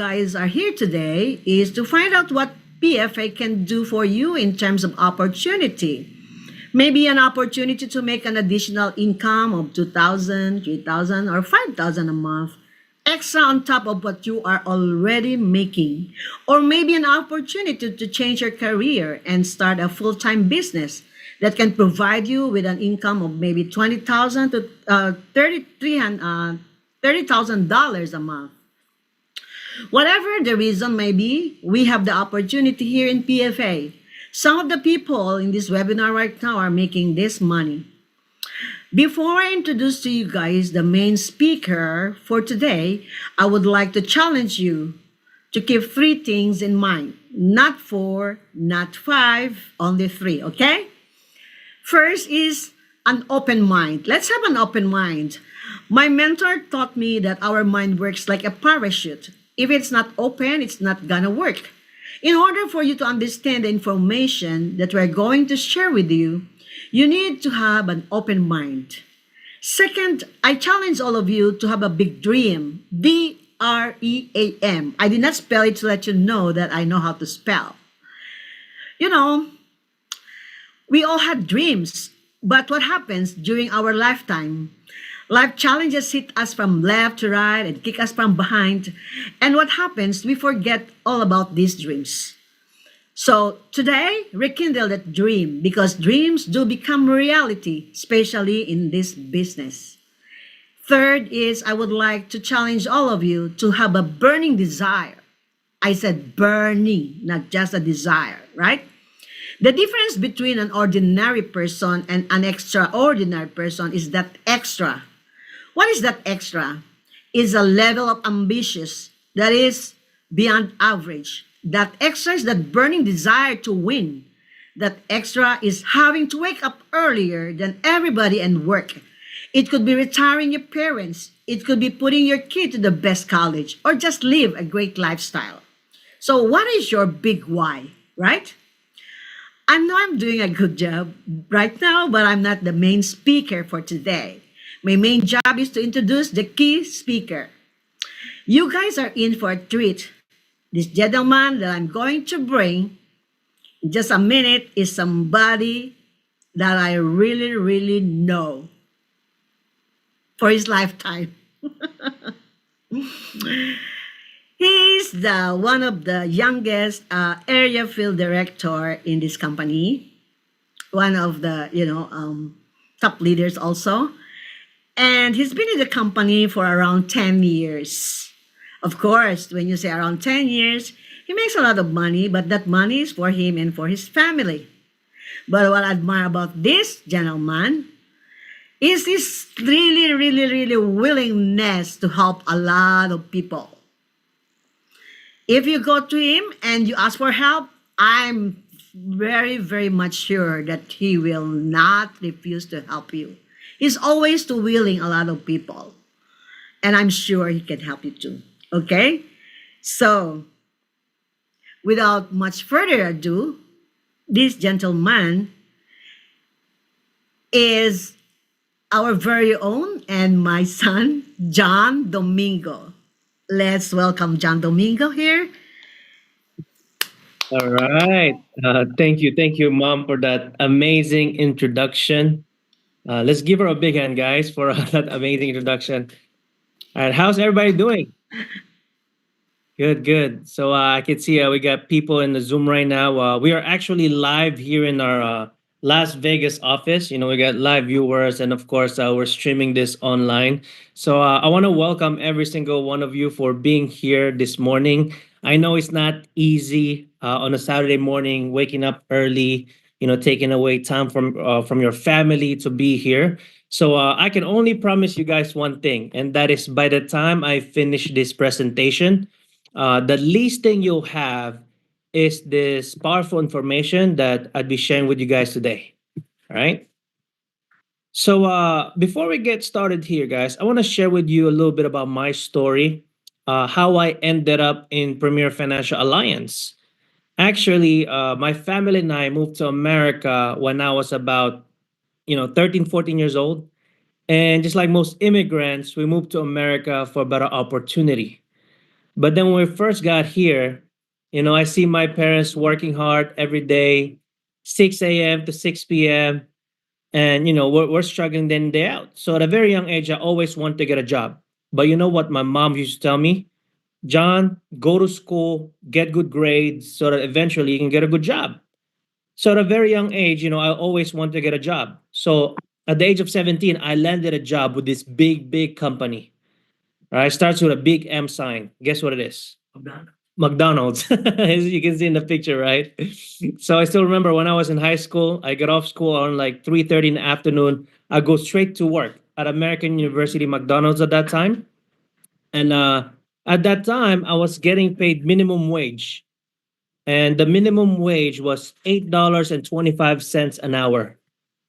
guys are here today is to find out what PFA can do for you in terms of opportunity. Maybe an opportunity to make an additional income of 2,000, 3,000, or 5,000 a month extra on top of what you are already making. Or maybe an opportunity to change your career and start a full-time business that can provide you with an income of maybe 20,000 to $30,000 a month. Whatever the reason may be, we have the opportunity here in PFA. Some of the people in this webinar right now are making this money. Before I introduce to you guys the main speaker for today, I would like to challenge you to keep three things in mind. Not four, not five, only three, okay? First is an open mind. Let's have an open mind. My mentor taught me that our mind works like a parachute. If it's not open, it's not gonna work. In order for you to understand the information that we're going to share with you, you need to have an open mind. Second, I challenge all of you to have a big dream. DREAM. I did not spell it to let you know that I know how to spell. You know, we all had dreams, but what happens during our lifetime? Life challenges hit us from left to right and kick us from behind. And what happens? We forget all about these dreams. So today, rekindle that dream because dreams do become reality, especially in this business. Third is I would like to challenge all of you to have a burning desire. I said burning, not just a desire, right? The difference between an ordinary person and an extraordinary person is that extra. What is that extra? Is a level of ambitious that is beyond average. That extra is that burning desire to win. That extra is having to wake up earlier than everybody and work. It could be retiring your parents. It could be putting your kid to the best college or just live a great lifestyle. So what is your big why, right? I know I'm doing a good job right now, but I'm not the main speaker for today. My main job is to introduce the key speaker. You guys are in for a treat. This gentleman that I'm going to bring in just a minute is somebody that I really, really know for his lifetime. He's the one of the youngest area field director in this company, one of the top leaders also, and he's been in the company for around 10 years. Of course, when you say around 10 years, he makes a lot of money, but that money is for him and for his family. But what I admire about this gentleman is his really, really, really willingness to help a lot of people. If you go to him and you ask for help, I'm very, very much sure that he will not refuse to help you. He's always too willing a lot of people. And I'm sure he can help you too. Okay? So, without much further ado, this gentleman is our very own and my son, John Domingo. Let's welcome John Domingo here. All right. Thank you, Mom, for that amazing introduction. Let's give her a big hand, guys, for that amazing introduction. All right, how's everybody doing? Good, good. So I can see we got people in the Zoom right now. We are actually live here in our Las Vegas office. You know, we got live viewers, and of course, we're streaming this online. So I want to welcome every single one of you for being here this morning. I know it's not easy on a Saturday morning, waking up early, taking away time from your family to be here. So I can only promise you guys one thing, and that is by the time I finish this presentation, the least thing you'll have is this powerful information that I'd be sharing with you guys today. All right. So before we get started here, guys, I want to share with you a little bit about my story, how I ended up in Premier Financial Alliance. Actually, my family and I moved to America when I was about, 13, 14 years old. And just like most immigrants, we moved to America for better opportunity. But then when we first got here, I see my parents working hard every day, 6 a.m. to 6 p.m. And, we're struggling day in, day out. So at a very young age, I always wanted to get a job. But you know what my mom used to tell me? John, go to school, get good grades so that eventually you can get a good job. So at a very young age, I always wanted to get a job. So at the age of 17, I landed a job with this big, big company. All right, starts with a big M sign. Guess what it is? McDonald's. As you can see in the picture, right? So I still remember when I was in high school, I got off school on like 3:30 in the afternoon. I go straight to work at American University McDonald's at that time. And at that time, I was getting paid minimum wage. And the minimum wage was $8.25 an hour.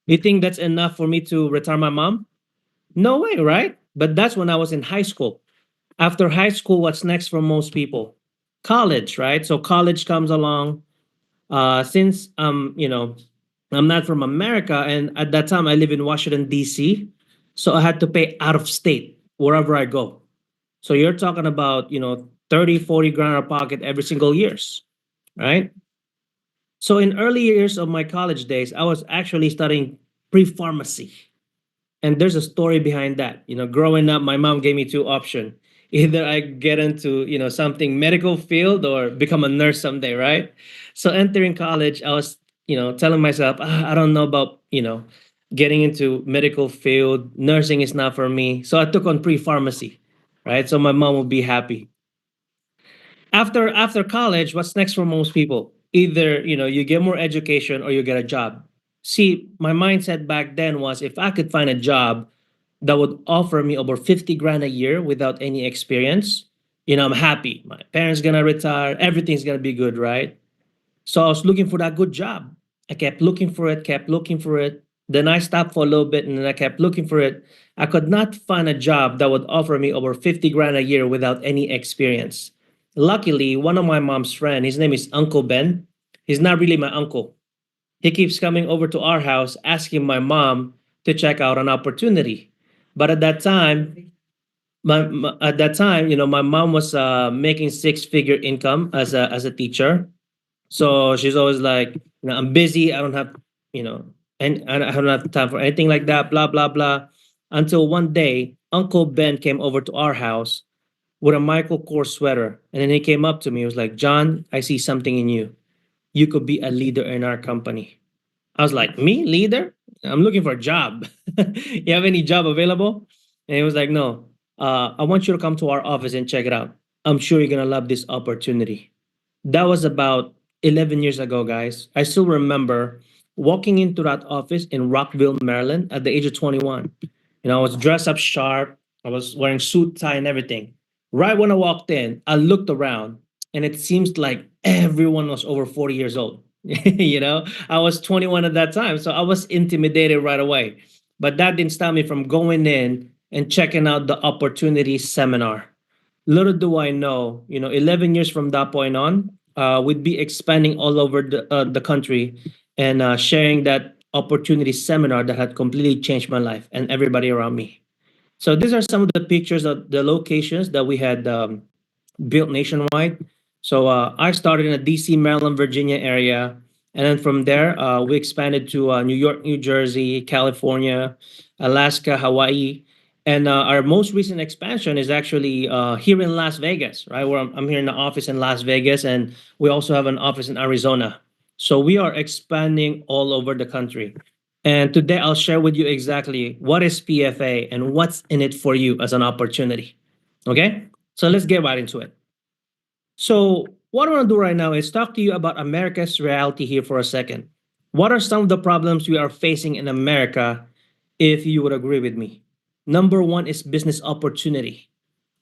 You think that's enough for me to retire my mom? No way, right? But that's when I was in high school. After high school, what's next for most people? College, right? So college comes along. Since I'm not from America, and at that time I live in Washington D.C., so I had to pay out of state wherever I go. So you're talking about 30, 40 grand out of pocket every single years, right? So in early years of my college days, I was actually studying pre-pharmacy. And there's a story behind that. Growing up, my mom gave me two options. Either I get into, something medical field or become a nurse someday, right? So entering college, I was, telling myself, I don't know about, getting into medical field. Nursing is not for me. So I took on pre-pharmacy, right? So my mom would be happy. After college, what's next for most people? Either, you get more education or you get a job. See, my mindset back then was if I could find a job that would offer me over 50 grand a year without any experience, I'm happy. My parents gonna retire, everything's gonna be good, right? So I was looking for that good job. I kept looking for it, kept looking for it. Then I stopped for a little bit and then I kept looking for it. I could not find a job that would offer me over 50 grand a year without any experience. Luckily, one of my mom's friend, his name is Uncle Ben. He's not really my uncle. He keeps coming over to our house asking my mom to check out an opportunity. But at that time, my mom was making six-figure income as a teacher. So she's always like, I'm busy. I don't have, and I don't have time for anything like that. Blah blah blah. Until one day, Uncle Ben came over to our house with a Michael Kors sweater, and then he came up to me. He was like, "John, I see something in you. You could be a leader in our company." I was like, "Me, leader? I'm looking for a job. You have any job available?" And he was like, "No. I want you to come to our office and check it out. I'm sure you're gonna love this opportunity." That was about 11 years ago, guys. I still remember walking into that office in Rockville, Maryland at the age of 21. I was dressed up sharp. I was wearing suit, tie, and everything. Right when I walked in, I looked around and it seems like everyone was over 40 years old. I was 21 at that time. So I was intimidated right away. But that didn't stop me from going in and checking out the opportunity seminar. Little do I know, 11 years from that point on, we'd be expanding all over the country and sharing that opportunity seminar that had completely changed my life and everybody around me. So these are some of the pictures of the locations that we had built nationwide. So I started in the DC, Maryland, Virginia area. And then from there, we expanded to New York, New Jersey, California, Alaska, Hawaii. And our most recent expansion is actually here in Las Vegas, right? Where I'm here in the office in Las Vegas. And we also have an office in Arizona. So we are expanding all over the country. And today I'll share with you exactly what is PFA and what's in it for you as an opportunity. Okay? So let's get right into it. So, what I want to do right now is talk to you about America's reality here for a second. What are some of the problems we are facing in America, if you would agree with me? Number one is business opportunity.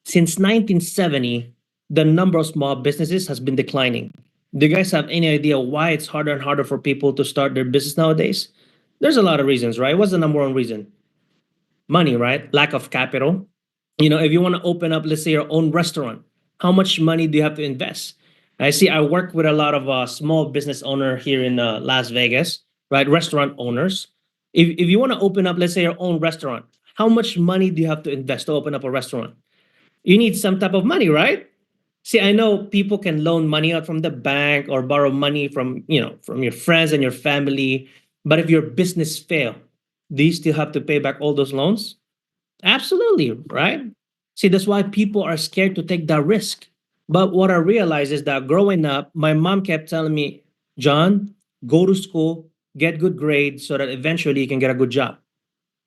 Since 1970, the number of small businesses has been declining. Do you guys have any idea why it's harder and harder for people to start their business nowadays? There's a lot of reasons, right? What's the number one reason? Money, right? Lack of capital. If you want to open up, let's say, your own restaurant, how much money do you have to invest? I see I work with a lot of small business owner here in Las Vegas, right? Restaurant owners. If you want to open up, let's say, your own restaurant, how much money do you have to invest to open up a restaurant? You need some type of money, right? See, I know people can loan money out from the bank or borrow money from, from your friends and your family, but if your business fail, do you still have to pay back all those loans? Absolutely, right? See, that's why people are scared to take that risk. But what I realized is that growing up, my mom kept telling me, John, go to school, get good grades so that eventually you can get a good job.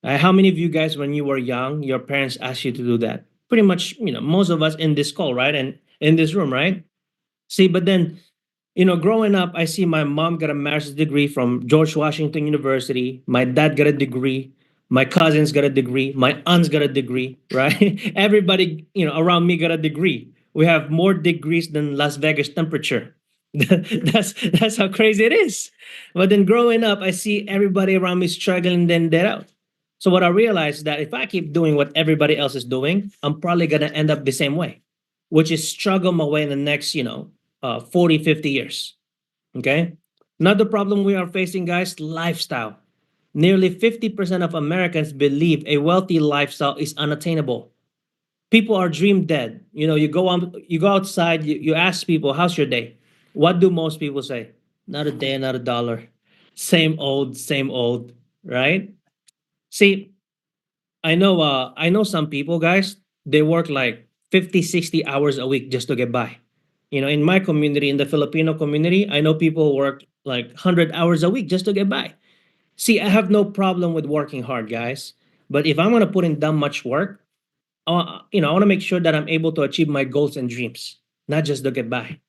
How many of you guys, when you were young, your parents asked you to do that? Pretty much, most of us in this call, right? And in this room, right? See, but then growing up, I see my mom got a master's degree from George Washington University. My dad got a degree. My cousins got a degree. My aunts got a degree, right? Everybody, around me got a degree. We have more degrees than Las Vegas temperature. that's how crazy it is. But then growing up, I see everybody around me struggling, then they're out. So what I realized is that if I keep doing what everybody else is doing, I'm probably gonna end up the same way, which is struggle my way in the next, 40, 50 years. Okay. Another problem we are facing, guys, lifestyle. Nearly 50% of Americans believe a wealthy lifestyle is unattainable. People are dream dead. You go outside, you ask people, how's your day? What do most people say? Not a day, not a dollar. Same old, right? See, I know some people, guys, they work like 50, 60 hours a week just to get by. In my community, in the Filipino community, I know people work like 100 hours a week just to get by. See, I have no problem with working hard, guys. But if I'm going to put in that much work, I want to make sure that I'm able to achieve my goals and dreams, not just to get by.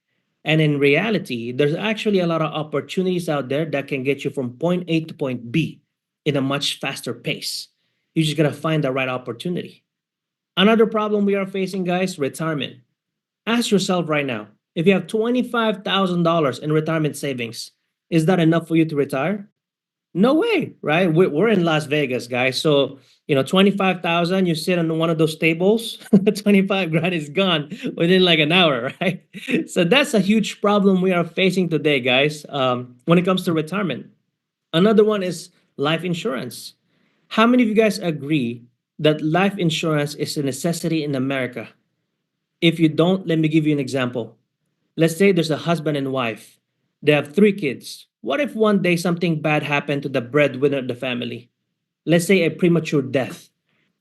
And in reality, there's actually a lot of opportunities out there that can get you from point A to point B in a much faster pace. You just got to find the right opportunity. Another problem we are facing, guys, retirement. Ask yourself right now, if you have $25,000 in retirement savings, is that enough for you to retire? No way, right? We're in Las Vegas, guys. So, 25,000, you sit on one of those tables, 25 grand is gone within like an hour, right? So that's a huge problem we are facing today, guys, when it comes to retirement. Another one is life insurance. How many of you guys agree that life insurance is a necessity in America? If you don't, let me give you an example. Let's say there's a husband and wife. They have three kids. What if one day something bad happened to the breadwinner of the family? Let's say a premature death.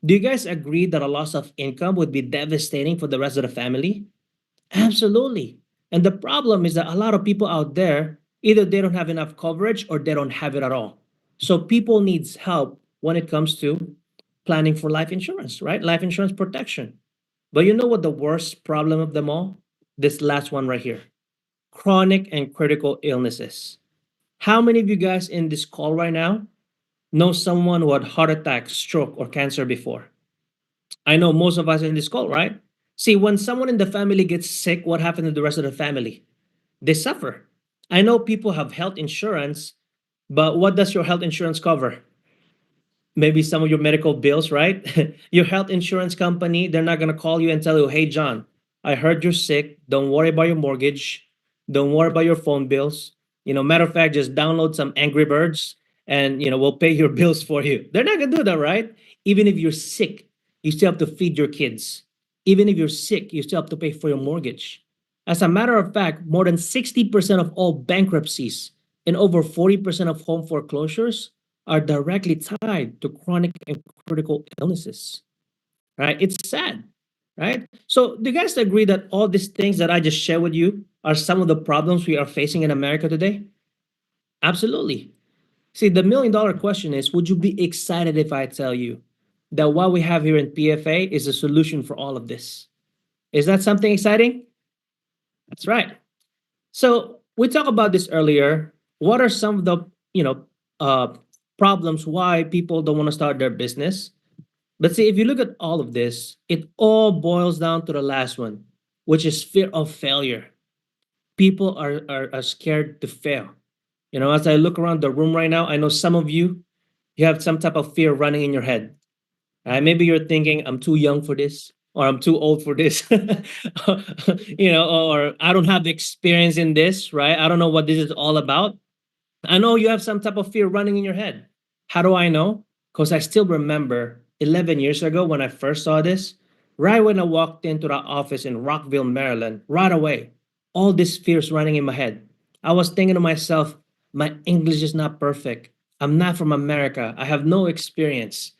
Do you guys agree that a loss of income would be devastating for the rest of the family? Absolutely. And the problem is that a lot of people out there, either they don't have enough coverage or they don't have it at all. So people needs help when it comes to planning for life insurance, right? Life insurance protection. But you know what the worst problem of them all? This last one right here. Chronic and critical illnesses. How many of you guys in this call right now know someone who had heart attack, stroke, or cancer before? I know most of us in this call, right? See, when someone in the family gets sick, what happened to the rest of the family? They suffer. I know people have health insurance, but what does your health insurance cover? Maybe some of your medical bills, right? Your health insurance company, they're not going to call you and tell you, hey, John, I heard you're sick. Don't worry about your mortgage. Don't worry about your phone bills. Matter of fact, just download some Angry Birds and, we'll pay your bills for you. They're not going to do that, right? Even if you're sick, you still have to feed your kids. Even if you're sick, you still have to pay for your mortgage. As a matter of fact, more than 60% of all bankruptcies and over 40% of home foreclosures are directly tied to chronic and critical illnesses, right? It's sad, right? So, do you guys agree that all these things that I just shared with you are some of the problems we are facing in America today? Absolutely. See, the $1 million question is, would you be excited if I tell you that what we have here in PFA is a solution for all of this? Is that something exciting? That's right. So we talked about this earlier. What are some of the uh, problems why people don't want to start their business? But see, if you look at all of this, it all boils down to the last one, which is fear of failure. People are scared to fail. As I look around the room right now, I know some of you, you have some type of fear running in your head. Maybe you're thinking, I'm too young for this, or I'm too old for this, or I don't have the experience in this, right? I don't know what this is all about. I know you have some type of fear running in your head. How do I know? Because I still remember 11 years ago when I first saw this. Right when I walked into the office in Rockville, Maryland, right away, all these fears running in my head. I was thinking to myself, my English is not perfect. I'm not from America. I have no experience,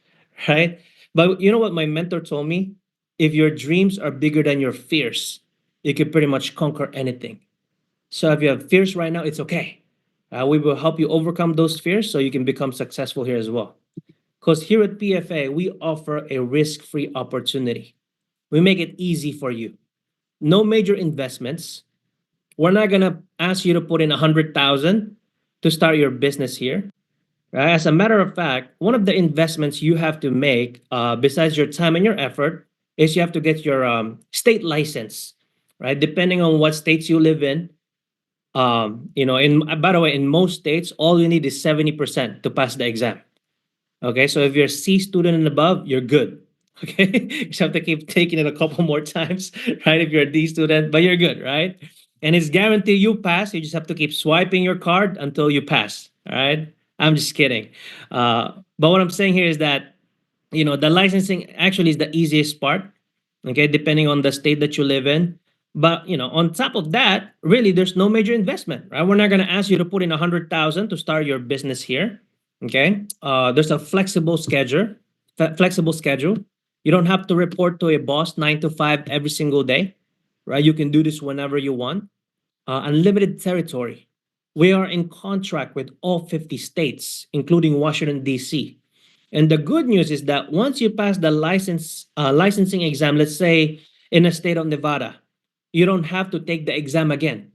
right? But you know what my mentor told me? If your dreams are bigger than your fears, you can pretty much conquer anything. So if you have fears right now, it's okay. We will help you overcome those fears so you can become successful here as well. Because here at PFA, we offer a risk free opportunity. We make it easy for you. No major investments. We're not gonna ask you to put in 100,000 to start your business here. Right? As a matter of fact, one of the investments you have to make, besides your time and your effort, is you have to get your state license. Right? Depending on what states you live in, in by the way, in most states, all you need is 70% to pass the exam. Okay, so if you're a C student and above, you're good. Okay, you just have to keep taking it a couple more times, right? If you're a D student, but you're good, right? And it's guaranteed you pass. You just have to keep swiping your card until you pass. All right. I'm just kidding. But what I'm saying here is that the licensing actually is the easiest part, okay, depending on the state that you live in. But on top of that, really there's no major investment, right? We're not going to ask you to put in 100,000 to start your business here. Okay, there's a flexible schedule. You don't have to report to a boss 9 to 5 every single day, right? You can do this whenever you want. Unlimited territory. We are in contract with all 50 states, including Washington, D.C. And the good news is that once you pass the licensing exam, let's say in the state of Nevada, you don't have to take the exam again,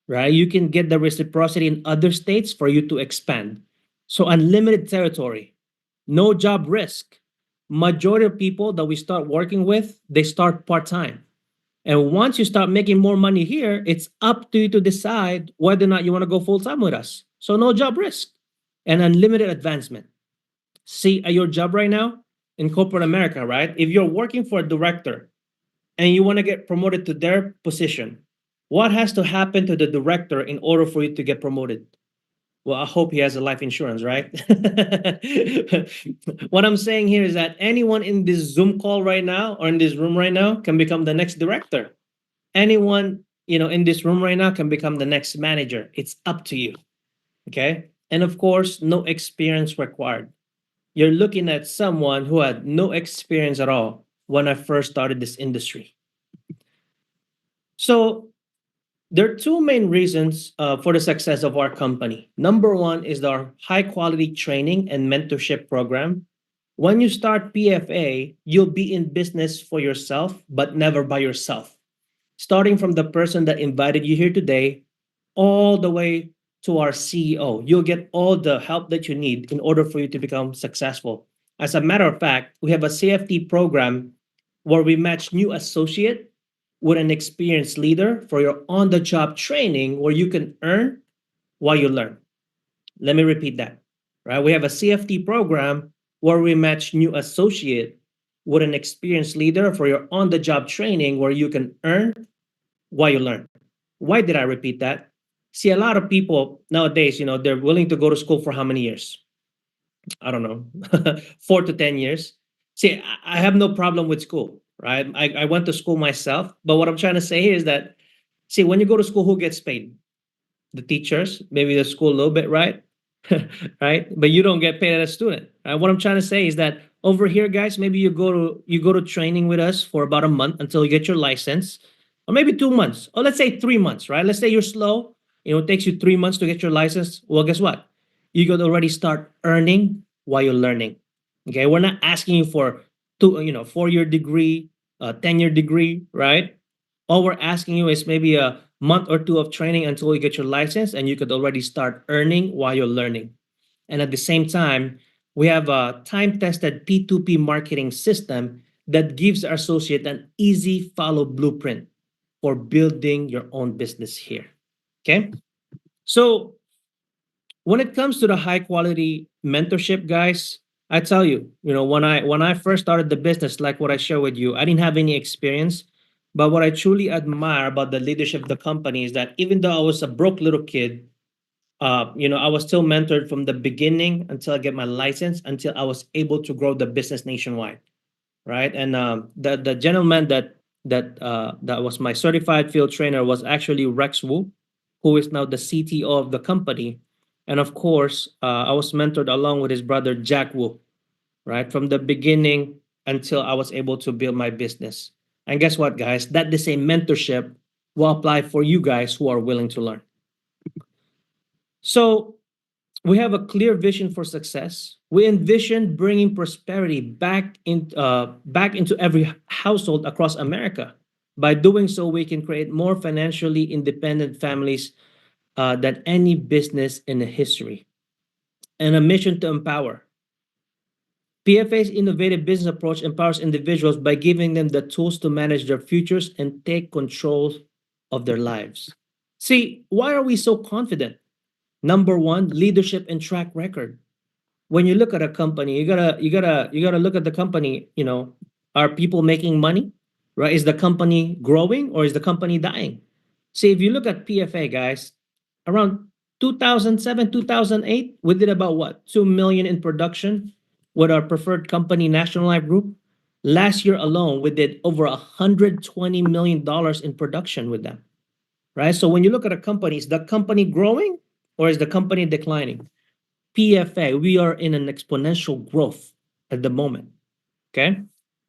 right? You can get the reciprocity in other states for you to expand. So unlimited territory, no job risk. Majority of people that we start working with, they start part-time. And once you start making more money here, it's up to you to decide whether or not you want to go full-time with us. So no job risk and unlimited advancement. See, at your job right now in corporate America, right? If you're working for a director and you want to get promoted to their position, what has to happen to the director in order for you to get promoted? Well, I hope he has a life insurance, right? What I'm saying here is that anyone in this Zoom call right now or in this room right now can become the next director. Anyone, in this room right now can become the next manager. It's up to you. Okay. And of course, no experience required. You're looking at someone who had no experience at all when I first started this industry. So there are two main reasons for the success of our company. Number one is our high quality training and mentorship program. When you start PFA, you'll be in business for yourself, but never by yourself. Starting from the person that invited you here today, all the way to our CEO. You'll get all the help that you need in order for you to become successful. As a matter of fact, we have a CFT program where we match new associate with an experienced leader for your on-the-job training where you can earn while you learn. Let me repeat that. Right? We have a CFT program where we match new associate with an experienced leader for your on-the-job training where you can earn while you learn. Why did I repeat that? See, a lot of people nowadays, they're willing to go to school for how many years? I don't know, 4 to 10 years. See, I have no problem with school, right? I went to school myself, but what I'm trying to say here is that, see, when you go to school, who gets paid? The teachers, maybe the school a little bit, right? Right? But you don't get paid as a student. Right? What I'm trying to say is that over here, guys, maybe you go to training with us for about a month until you get your license, or maybe 2 months, or let's say 3 months, right? Let's say you're slow, it takes you 3 months to get your license. Well, guess what? You could already start earning while you're learning. Okay, we're not asking you for 4-year degree, a 10-year degree, right? All we're asking you is maybe a month or two of training until you get your license, and you could already start earning while you're learning. And at the same time, we have a time-tested P2P marketing system that gives our associate an easy follow blueprint for building your own business here. Okay? So when it comes to the high quality mentorship, guys, I tell you, when I first started the business, like what I share with you, I didn't have any experience. But what I truly admire about the leadership of the company is that even though I was a broke little kid, I was still mentored from the beginning until I get my license, until I was able to grow the business nationwide. right? And the gentleman that was my certified field trainer was actually Rex Wu, who is now the CTO of the company. And of course, I was mentored along with his brother Jack Wu, right, from the beginning until I was able to build my business. And guess what, guys? That the same mentorship will apply for you guys who are willing to learn. So we have a clear vision for success. We envision bringing prosperity back into every household across America. By doing so, we can create more financially independent families than any business in the history. And a mission to empower. PFA's innovative business approach empowers individuals by giving them the tools to manage their futures and take control of their lives. See, why are we so confident? Number one, leadership and track record. When you look at a company, you gotta look at the company. Are people making money? Right? Is the company growing or is the company dying? See, if you look at PFA, guys, around 2007, 2008, we did about what 2 million in production with our preferred company, National Life Group. Last year alone, we did over $120 million in production with them. Right? So when you look at a company, is the company growing or is the company declining? PFA, we are in an exponential growth at the moment. Okay.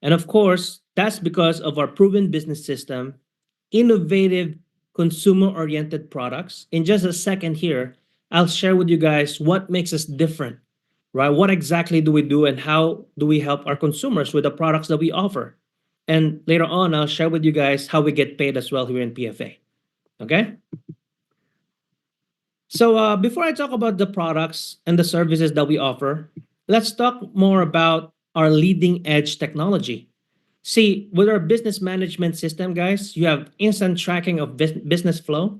And of course, that's because of our proven business system, innovative, consumer oriented products. In just a second here, I'll share with you guys what makes us different, right? What exactly do we do and how do we help our consumers with the products that we offer? And later on, I'll share with you guys how we get paid as well here in PFA. Okay. So before I talk about the products and the services that we offer, let's talk more about our leading edge technology. See, with our business management system, guys, you have instant tracking of business flow,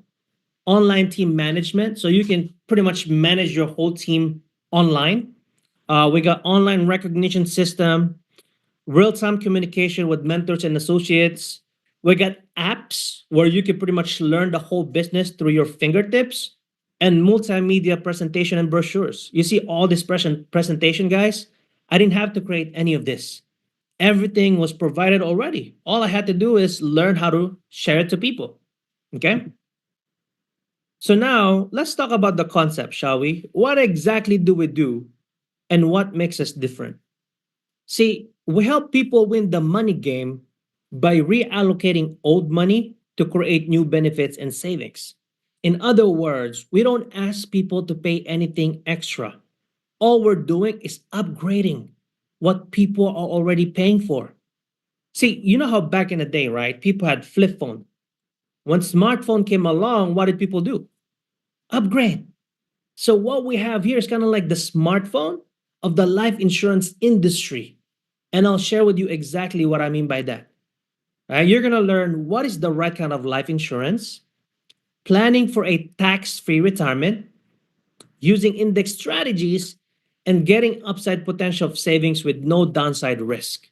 online team management, so you can pretty much manage your whole team online. We got online recognition system, real-time communication with mentors and associates. We got apps where you can pretty much learn the whole business through your fingertips, and multimedia presentation and brochures. You see all this presentation, guys? I didn't have to create any of this. Everything was provided already. All I had to do is learn how to share it to people. Okay? So now let's talk about the concept, shall we? What exactly do we do and what makes us different? See, we help people win the money game by reallocating old money to create new benefits and savings. In other words, we don't ask people to pay anything extra. All we're doing is upgrading what people are already paying for. See, you know how back in the day, right? People had flip phone. When smartphone came along, what did people do? Upgrade. So what we have here is kind of like the smartphone of the life insurance industry. And I'll share with you exactly what I mean by that. You're going to learn what is the right kind of life insurance, planning for a tax-free retirement, using index strategies, and getting upside potential of savings with no downside risk.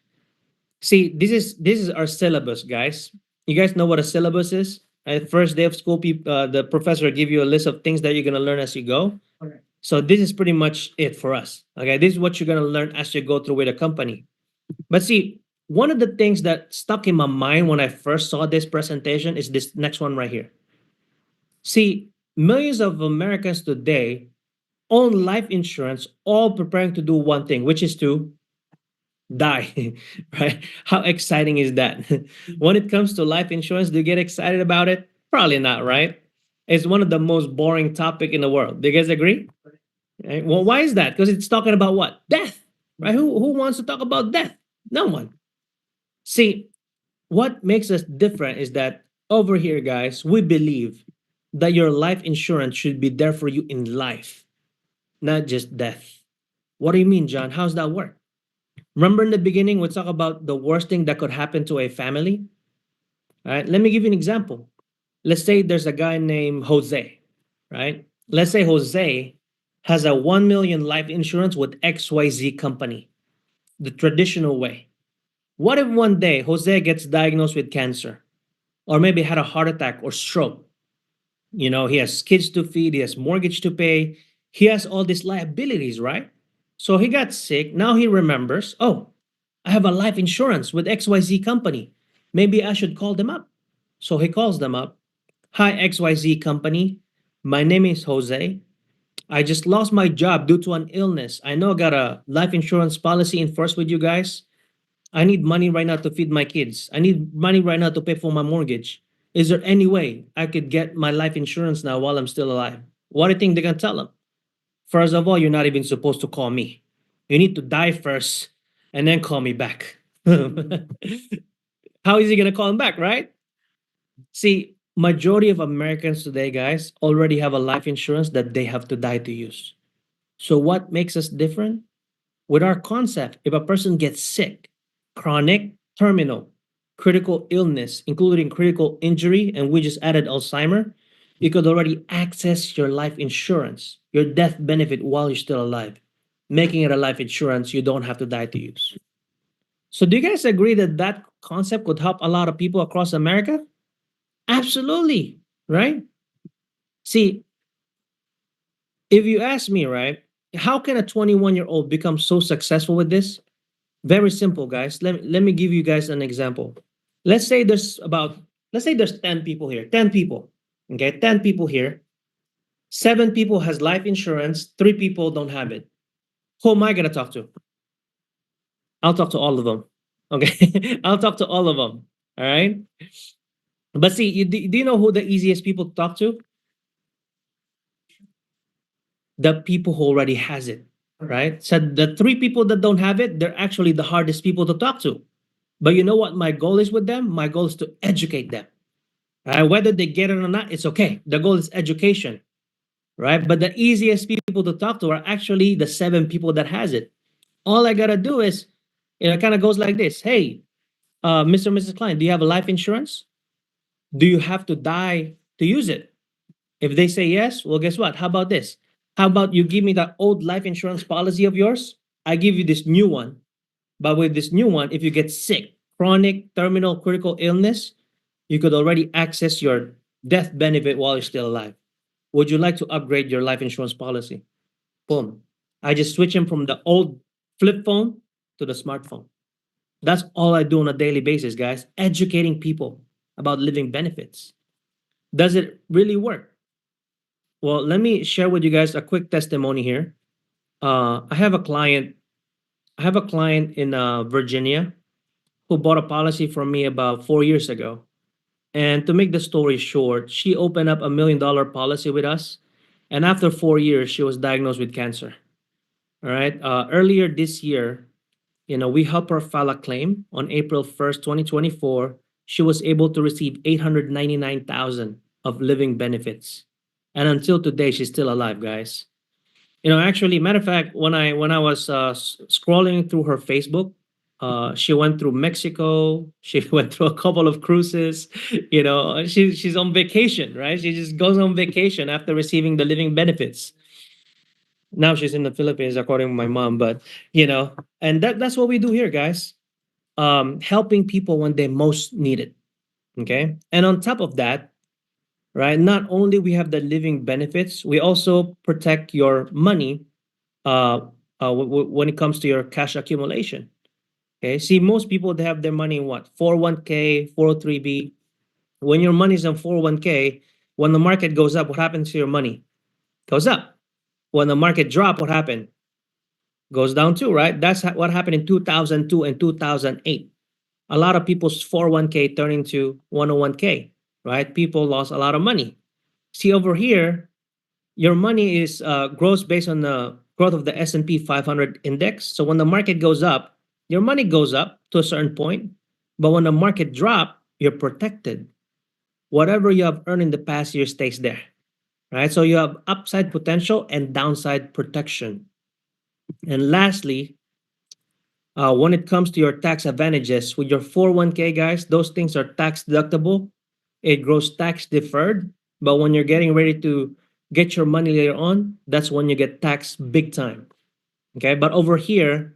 See, this is our syllabus, guys. You guys know what a syllabus is? First day of school, the professor give you a list of things that you're gonna learn as you go. So this is pretty much it for us. Okay, this is what you're gonna learn as you go through with a company. But see, one of the things that stuck in my mind when I first saw this presentation is this next one right here. See, millions of Americans today own life insurance, all preparing to do one thing, which is to die. Right? How exciting is that? When it comes to life insurance, do you get excited about it? Probably not, right? It's one of the most boring topic in the world. Do you guys agree? Right? Well, why is that? Because it's talking about what? Death. Right? Who wants to talk about death? No one. See, what makes us different is that over here, guys, we believe that your life insurance should be there for you in life, not just death. What do you mean, John? How's that work? Remember in the beginning, we talk about the worst thing that could happen to a family? All right, let me give you an example. Let's say there's a guy named Jose, right? Let's say Jose has a 1 million life insurance with XYZ company, the traditional way. What if one day Jose gets diagnosed with cancer or maybe had a heart attack or stroke? He has kids to feed, he has mortgage to pay, he has all these liabilities, right? So he got sick. Now he remembers, oh, I have a life insurance with XYZ company. Maybe I should call them up. So he calls them up. Hi, XYZ company. My name is Jose. I just lost my job due to an illness. I know I got a life insurance policy in force with you guys. I need money right now to feed my kids. I need money right now to pay for my mortgage. Is there any way I could get my life insurance now while I'm still alive? What do you think they're gonna tell them? First of all, you're not even supposed to call me. You need to die first and then call me back. How is he gonna call him back, right? See, majority of Americans today, guys, already have a life insurance that they have to die to use. So what makes us different? With our concept, if a person gets sick, chronic, terminal, critical illness, including critical injury, and we just added Alzheimer, you could already access your life insurance, your death benefit while you're still alive, making it a life insurance you don't have to die to use. So, do you guys agree that that concept could help a lot of people across America? Absolutely, right? See, if you ask me, right, how can a 21-year-old become so successful with this? Very simple, guys. Let me give you guys an example. Let's say there's about, let's say there's 10 people here. 10 people. Okay, 10 people here. 7 people has life insurance, 3 people don't have it. Who am I gonna talk to? I'll talk to all of them. Okay. I'll talk to all of them. All right. But see, do you know who the easiest people to talk to? The people who already has it. Right. So the 3 people that don't have it, they're actually the hardest people to talk to. But you know what my goal is with them? My goal is to educate them. Whether they get it or not, it's okay. The goal is education, right? But the easiest people to talk to are actually the 7 people that has it. All I gotta do is, it kind of goes like this. Hey, Mr. and Mrs. Klein, do you have a life insurance? Do you have to die to use it? If they say yes, well, guess what? How about this? How about you give me that old life insurance policy of yours? I give you this new one. But with this new one, if you get sick, chronic, terminal, critical illness, you could already access your death benefit while you're still alive. Would you like to upgrade your life insurance policy? Boom. I just switch him from the old flip phone to the smartphone. That's all I do on a daily basis, guys. Educating people about living benefits. Does it really work? Well, let me share with you guys a quick testimony here. I have a client. I have a client in Virginia who bought a policy from me about 4 years ago. And to make the story short, she opened up $1 million policy with us. And after 4 years, she was diagnosed with cancer. All right. Earlier this year, we helped her file a claim on April 1st, 2024. She was able to receive 899,000 of living benefits. And until today, she's still alive, guys. Actually, matter of fact, when I was scrolling through her Facebook, she went through Mexico. She went through a couple of cruises. She's on vacation, right? She just goes on vacation after receiving the living benefits. Now she's in the Philippines, according to my mom. But and that's what we do here, guys. Helping people when they most need it. Okay, and on top of that, right? Not only we have the living benefits, we also protect your money when it comes to your cash accumulation. Okay, see, most people they have their money in what 401k, 403b. When your money is in 401k, when the market goes up, what happens to your money? Goes up. When the market drop, what happened? Goes down too, right? That's what happened in 2002 and 2008. A lot of people's 401k turned into 101k, right? People lost a lot of money. See over here, your money is grows based on the growth of the S&P 500 index. So when the market goes up, your money goes up to a certain point, but when the market drop, you're protected. Whatever you have earned in the past year stays there, right? So you have upside potential and downside protection. And lastly, when it comes to your tax advantages with your 401k, guys, those things are tax deductible. It grows tax deferred, but when you're getting ready to get your money later on, that's when you get taxed big time. Okay, but over here,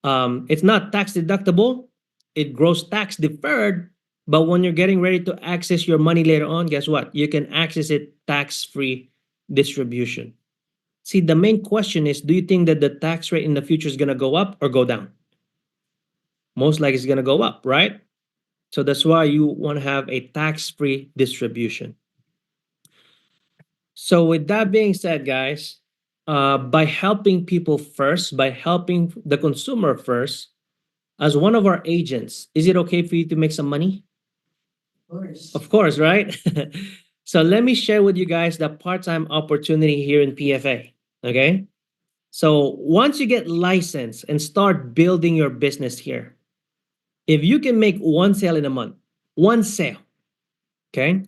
it's not tax deductible. It grows tax deferred, but when you're getting ready to access your money later on, guess what? You can access it tax free distribution. See, the main question is, do you think that the tax rate in the future is going to go up or go down? most likely it's going to go up, right? So that's why you want to have a tax-free distribution. So with that being said, guys, by helping people first, by helping the consumer first, as one of our agents, is it okay for you to make some money? Of course, right? So let me share with you guys the part-time opportunity here in PFA. Okay. So once you get licensed and start building your business here, if you can make one sale in a month, one sale, okay,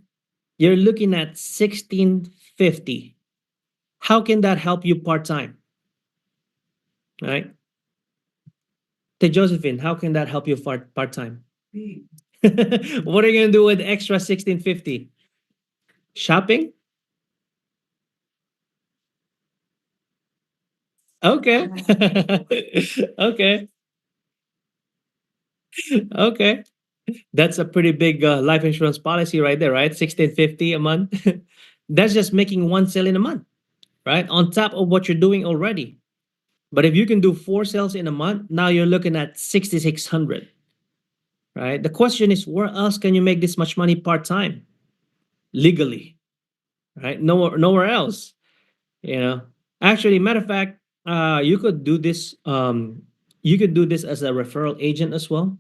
you're looking at 1650. How can that help you part-time? Right? To Josephine, how can that help you part-time? What are you gonna do with extra 1650? Shopping? Okay. Okay. Okay. That's a pretty big life insurance policy right there, right? 1650 a month. That's just making one sale in a month, right? On top of what you're doing already. But if you can do four sales in a month, now you're looking at 6600, right? The question is, where else can you make this much money part-time legally, right? Nowhere else, you know. Actually, matter of fact, you could do this you could do this as a referral agent as well.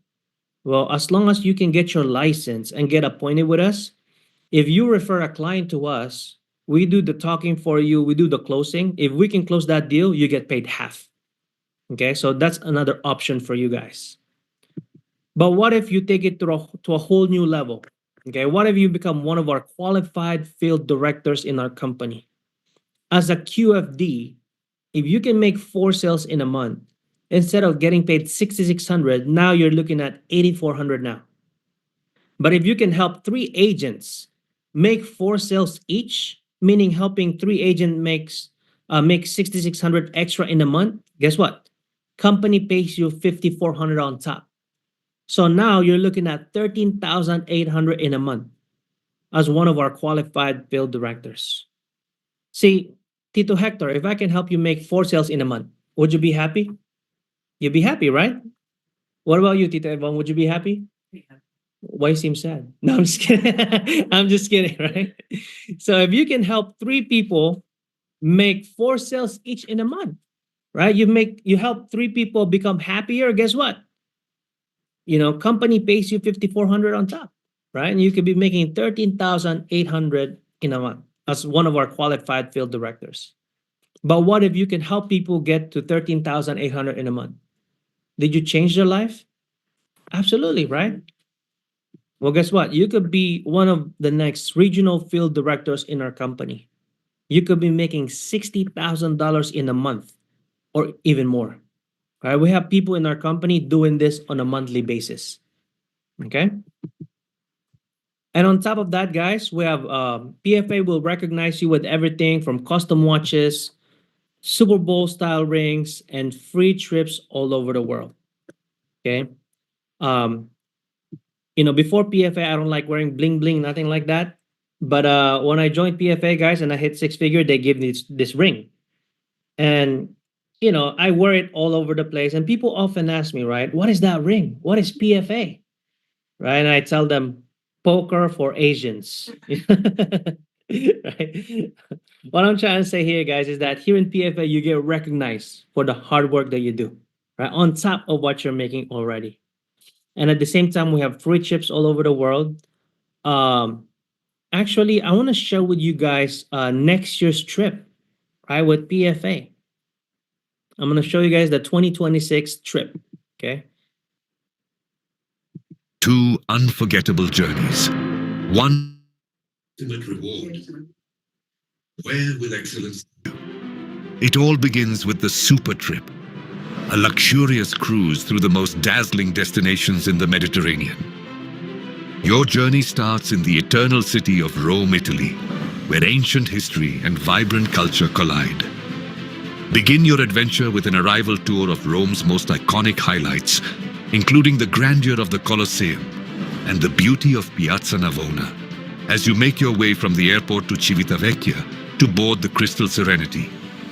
Well, as long as you can get your license and get appointed with us, if you refer a client to us, we do the talking for you, we do the closing. If we can close that deal, you get paid half. Okay, so that's another option for you guys. But what if you take it to a whole new level? Okay, what if you become one of our qualified field directors in our company? As a QFD, if you can make four sales in a month, instead of getting paid 6600, now you're looking at 8400 now. But if you can help three agents make four sales each, meaning helping three agent make 6600 extra in a month, guess what? Company pays you 5400 on top. So now you're looking at 13,800 in a month as one of our qualified field directors. See, Tito Hector, if I can help you make four sales in a month, would you be happy? You'd be happy, right? What about you, Tito Evon? Would you be happy? Why you seem sad? No, I'm just kidding. I'm just kidding, right? So if you can help three people make four sales each in a month, right? You help three people become happier. Guess what? Company pays you 5400 on top, right? And you could be making 13,800 in a month as one of our qualified field directors. But what if you can help people get to 13,800 in a month? Did you change their life? Absolutely, right? Well, guess what? You could be one of the next regional field directors in our company. You could be making $60,000 in a month or even more. All right, we have people in our company doing this on a monthly basis. Okay. And on top of that, guys, we have PFA will recognize you with everything from custom watches, Super Bowl style rings, and free trips all over the world. Okay. Um, before PFA, I don't like wearing bling bling, nothing like that. But when I joined PFA, guys, and I hit six figure, they give me this ring. And I wear it all over the place. And people often ask me, right, what is that ring? What is PFA? Right? And I tell them, poker for Asians. Right? What I'm trying to say here, guys, is that here in PFA, you get recognized for the hard work that you do, right? On top of what you're making already. And at the same time, we have free trips all over the world. Um, Actually, I want to share with you guys next year's trip, right, with PFA. I'm going to show you guys the 2026 trip, okay? Two unforgettable journeys. One ultimate reward. Where will excellence go? It all begins with the Super Trip, a luxurious cruise through the most dazzling destinations in the Mediterranean. Your journey starts in the eternal city of Rome, Italy, where ancient history and vibrant culture collide. Begin your adventure with an arrival tour of Rome's most iconic highlights, including the grandeur of the Colosseum and the beauty of Piazza Navona, as you make your way from the airport to Civitavecchia to board the Crystal Serenity,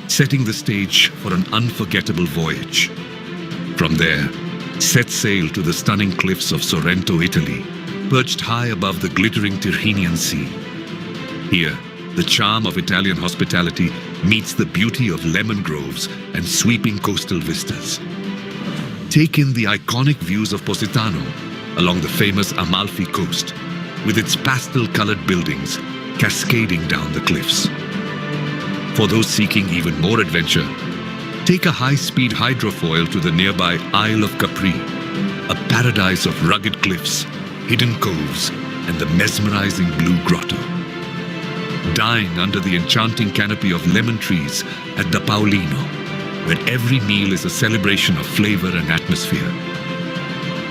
setting the stage for an unforgettable voyage. From there, Set sail to the stunning cliffs of Sorrento, Italy, perched high above the glittering Tyrrhenian Sea. Here, the charm of Italian hospitality meets the beauty of lemon groves and sweeping coastal vistas. Take in the iconic views of Positano along the famous Amalfi coast, with its pastel-colored buildings cascading down the cliffs. For those seeking even more adventure, take a high-speed hydrofoil to the nearby Isle of Capri, a paradise of rugged cliffs, hidden coves, and the mesmerizing blue grotto. Dine under the enchanting canopy of lemon trees at the Paolino, where every meal is a celebration of flavor and atmosphere.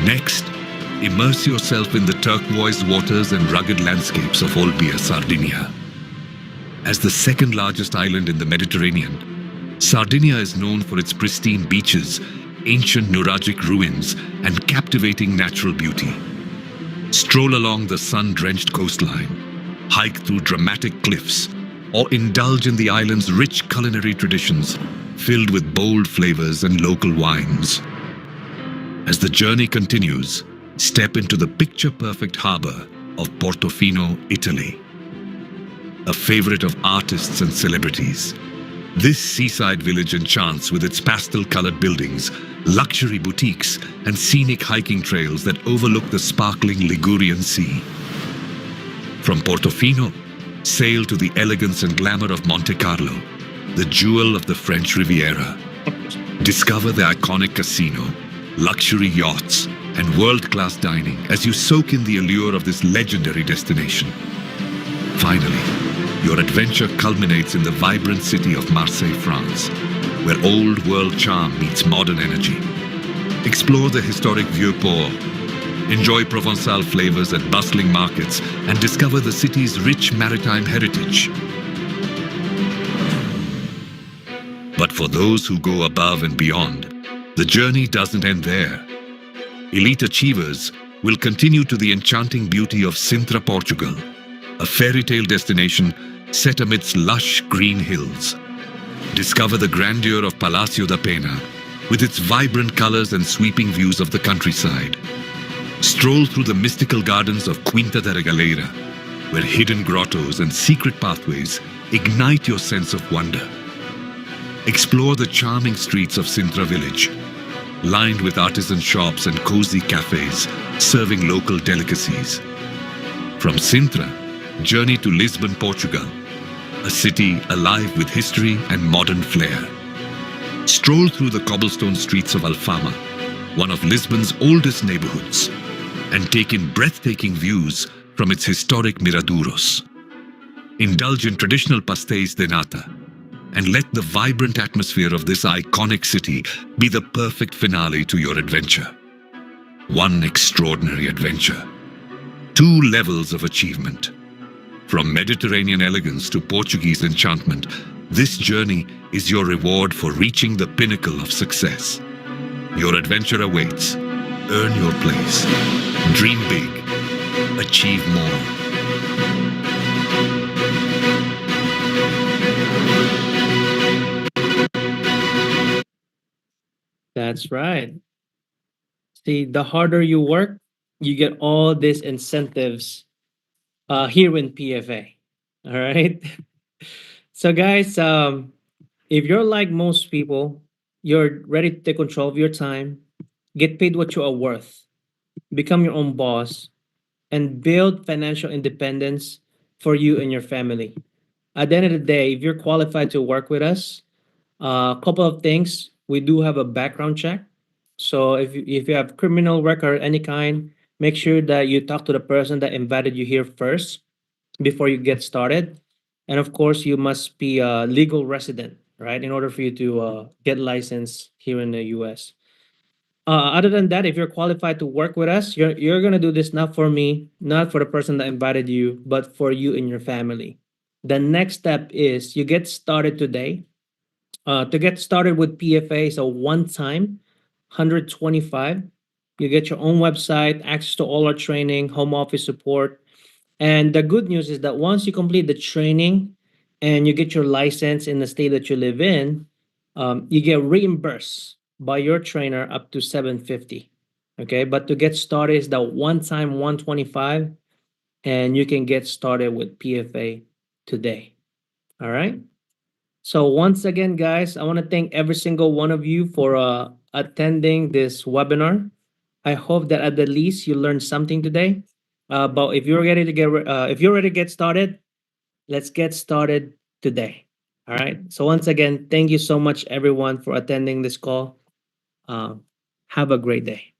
Next, immerse yourself in the turquoise waters and rugged landscapes of Olbia, Sardinia. As the second largest island in the Mediterranean, Sardinia is known for its pristine beaches, ancient Nuragic ruins, and captivating natural beauty. Stroll along the sun-drenched coastline, hike through dramatic cliffs, or indulge in the island's rich culinary traditions filled with bold flavors and local wines. As the journey continues, step into the picture-perfect harbor of Portofino, Italy. A favorite of artists and celebrities, this seaside village enchants with its pastel-colored buildings, luxury boutiques, and scenic hiking trails that overlook the sparkling Ligurian Sea. From Portofino, sail to the elegance and glamour of Monte Carlo, the jewel of the French Riviera. Discover the iconic casino, luxury yachts, and world-class dining as you soak in the allure of this legendary destination. Finally, your adventure culminates in the vibrant city of Marseille, France, where old-world charm meets modern energy. Explore the historic Vieux-Port, enjoy Provençal flavors at bustling markets, and discover the city's rich maritime heritage. But for those who go above and beyond, the journey doesn't end there. Elite achievers will continue to the enchanting beauty of Sintra, Portugal, a fairy tale destination set amidst lush green hills. Discover the grandeur of Palacio da Pena, with its vibrant colors and sweeping views of the countryside. Stroll through the mystical gardens of Quinta da Regaleira, where hidden grottos and secret pathways ignite your sense of wonder. Explore the charming streets of Sintra village, lined with artisan shops and cozy cafes serving local delicacies. From Sintra, journey to Lisbon, Portugal, a city alive with history and modern flair. Stroll through the cobblestone streets of Alfama, one of Lisbon's oldest neighborhoods, and take in breathtaking views from its historic Miradouros. Indulge in traditional pastéis de nata, and let the vibrant atmosphere of this iconic city be the perfect finale to your adventure. One extraordinary adventure. Two levels of achievement. From Mediterranean elegance to Portuguese enchantment, this journey is your reward for reaching the pinnacle of success. Your adventure awaits. Earn your place. Dream big. Achieve more. That's right. See, the harder you work, you get all these incentives here in PFA. All right. So, guys, if you're like most people, you're ready to take control of your time, get paid what you are worth, become your own boss, and build financial independence for you and your family. At the end of the day, if you're qualified to work with us, a couple of things. We do have a background check. So if you have criminal record any kind, make sure that you talk to the person that invited you here first before you get started. And of course, you must be a legal resident, right, in order for you to get licensed here in the U.S. Other than that, if you're qualified to work with us, you're gonna do this not for me, not for the person that invited you, but for you and your family. The next step is you get started today. To get started with PFA is a one-time 125. You get your own website, access to all our training, home office support. And the good news is that once you complete the training and you get your license in the state that you live in, you get reimbursed by your trainer up to 750. Okay, but to get started is the one time 125, and you can get started with PFA today. All right. So once again, guys, I want to thank every single one of you for attending this webinar. I hope that at the least you learned something today. But if you're ready to get started, let's get started today. All right. So once again, thank you so much, everyone, for attending this call. Um, have a great day.